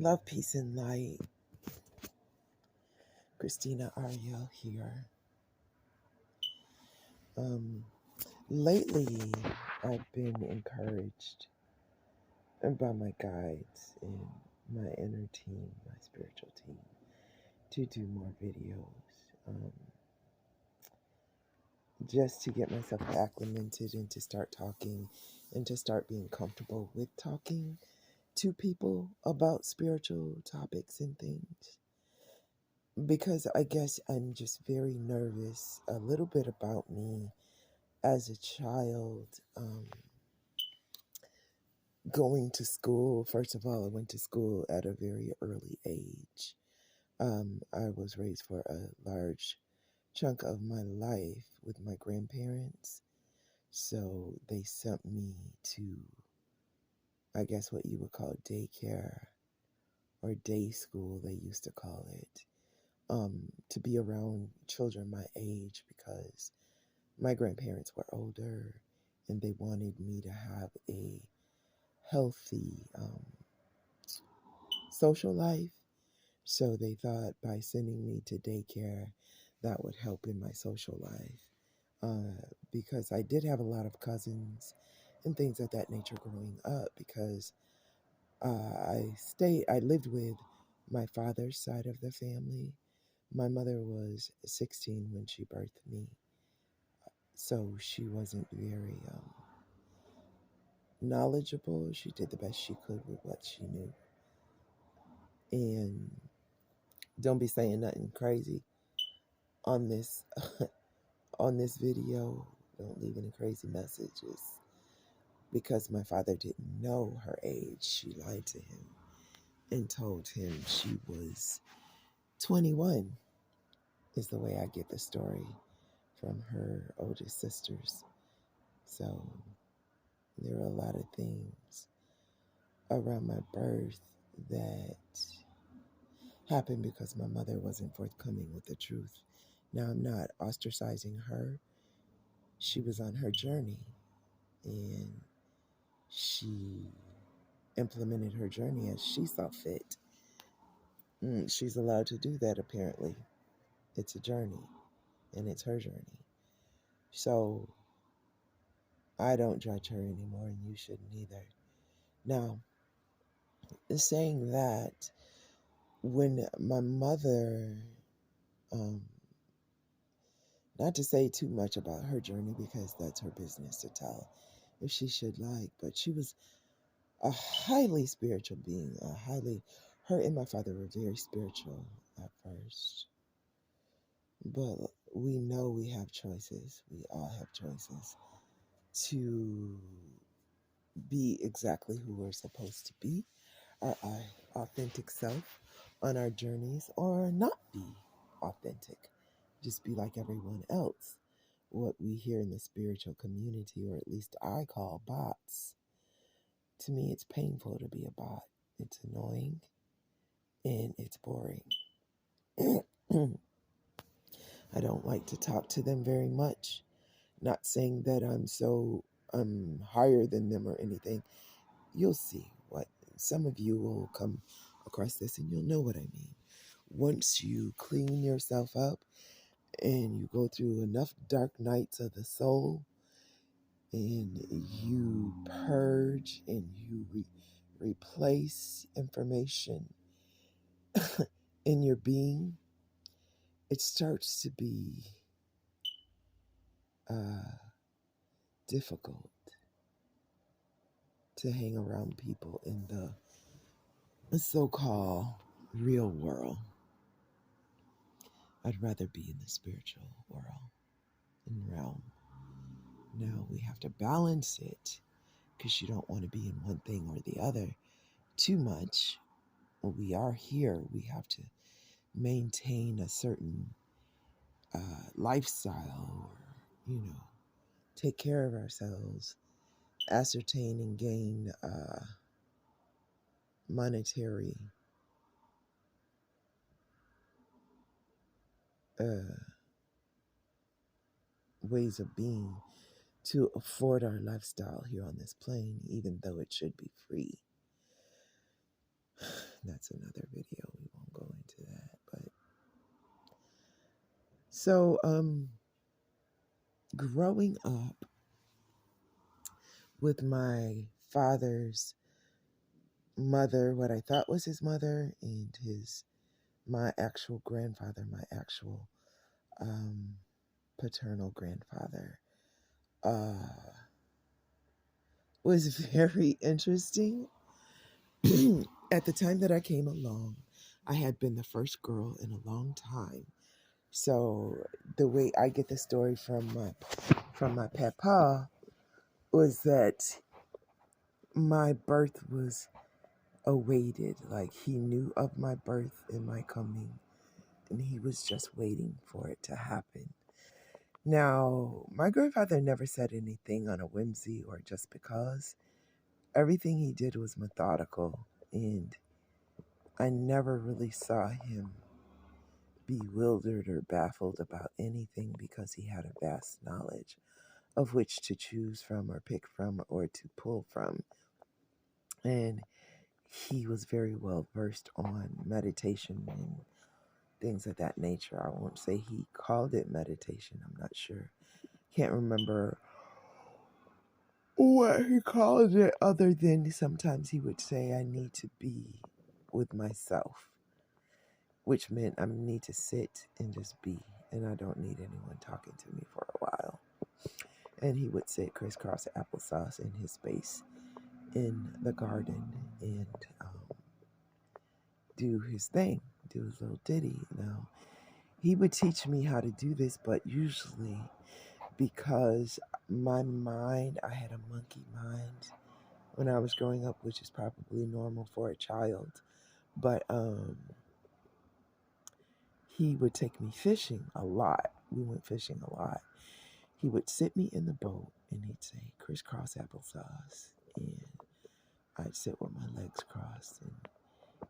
Love, peace, and light. Christina Ariel here. Lately, I've been encouraged by my guides and my inner team, my spiritual team, to do more videos. Just to get myself acclimated and to start talking and to start being comfortable with talking to people about spiritual topics and things. Because I guess I'm just very nervous. A little bit about me as a child, going to school. First of all, I went to school at a very early age. I was raised for a large chunk of my life with my grandparents. So they sent me to, I guess, what you would call daycare or day school, they used to call it, to be around children my age because my grandparents were older and they wanted me to have a healthy social life. So they thought by sending me to daycare, that would help in my social life. Because I did have a lot of cousins and things of that nature growing up because I lived with my father's side of the family. My mother was 16 when she birthed me, so she wasn't very knowledgeable. She did the best she could with what she knew. And don't be saying nothing crazy on this on this video. Don't leave any crazy messages because my father didn't know her age. She lied to him and told him she was 21 is the way I get the story from her oldest sisters. So there are a lot of things around my birth that happened because my mother wasn't forthcoming with the truth. Now, I'm not ostracizing her. She was on her journey and she implemented her journey as she saw fit. She's allowed to do that, apparently. It's a journey and it's her journey. So I don't judge her anymore and you shouldn't either. Now, saying that, when my mother, not to say too much about her journey because that's her business to tell if she should like, but she was a highly spiritual being, her and my father were very spiritual at first. But we know we have choices. We all have choices to be exactly who we're supposed to be, our authentic self on our journeys, or not be authentic, just be like everyone else. What we hear in the spiritual community, or at least I call bots, to me it's painful to be a bot. It's annoying and it's boring. I don't like to talk to them very much. Not saying that I'm higher than them or anything. You'll see what some of you will come across this and you'll know what I mean. Once you clean yourself up and you go through enough dark nights of the soul and you purge and you replace information in your being, it starts to be difficult to hang around people in the so-called real world. I'd rather be in the spiritual world and realm. Now we have to balance it because you don't want to be in one thing or the other too much. When we are here, we have to maintain a certain lifestyle, or take care of ourselves, ascertain and gain monetary ways of being to afford our lifestyle here on this plane, even though it should be free. That's another video. We won't go into that. But so, growing up with my father's mother, what I thought was his mother, and my actual grandfather, my actual um, paternal grandfather, uh, was very interesting. At the time that I came along, I had been the first girl in a long time. So the way I get the story from my papa was that my birth was awaited. Like he knew of my birth and my coming, and he was just waiting for it to happen. Now, my grandfather never said anything on a whimsy or just because. Everything he did was methodical, and I never really saw him bewildered or baffled about anything because he had a vast knowledge of which to choose from or pick from or to pull from. And he was very well versed on meditation and things of that nature. I won't say he called it meditation, I'm not sure. Can't remember what he called it other than sometimes he would say, I need to be with myself, which meant I need to sit and just be, and I don't need anyone talking to me for a while. And he would sit crisscross applesauce in his space in the garden and do his thing, do his little ditty. Now, he would teach me how to do this, but usually because my mind, I had a monkey mind when I was growing up, which is probably normal for a child. But he would take me fishing a lot. We went fishing a lot. He would sit me in the boat and he'd say, crisscross applesauce. And I'd sit with my legs crossed and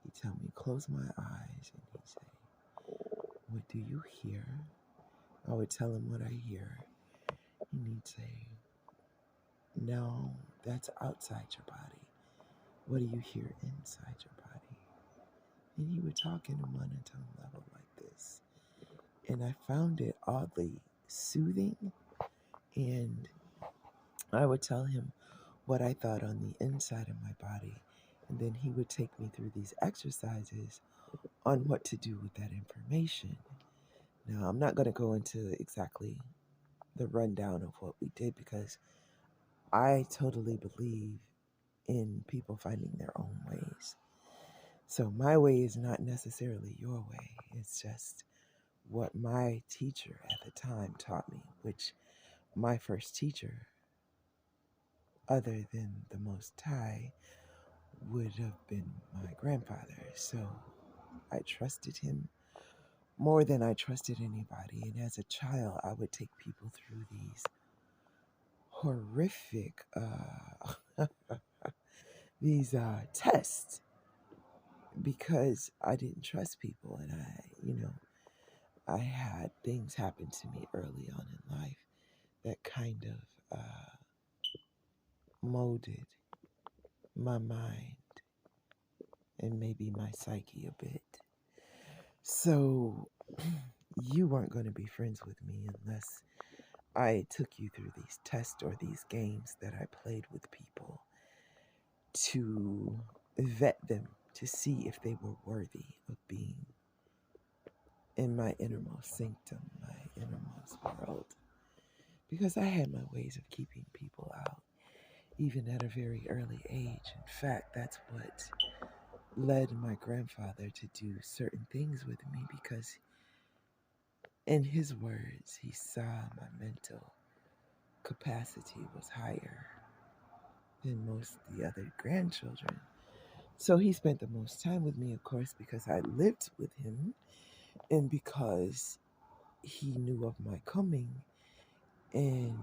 he'd tell me, close my eyes. And he'd say, what do you hear? I would tell him what I hear. And he'd say, no, that's outside your body. What do you hear inside your body? And he would talk in a monotone level like this. And I found it oddly soothing. And I would tell him what I thought on the inside of my body. And then he would take me through these exercises on what to do with that information. Now, I'm not going to go into exactly the rundown of what we did because I totally believe in people finding their own ways. So my way is not necessarily your way. It's just what my teacher at the time taught me, which my first teacher, other than the Most High, would have been my grandfather. So I trusted him more than I trusted anybody. And as a child, I would take people through these horrific tests because I didn't trust people, and I had things happen to me early on in life that kind of molded my mind and maybe my psyche a bit. So you weren't going to be friends with me unless I took you through these tests or these games that I played with people to vet them to see if they were worthy of being in my innermost sanctum, my innermost world. Because I had my ways of keeping people out, even at a very early age. In fact, that's what led my grandfather to do certain things with me because, in his words, he saw my mental capacity was higher than most of the other grandchildren. So he spent the most time with me, of course, because I lived with him and because he knew of my coming and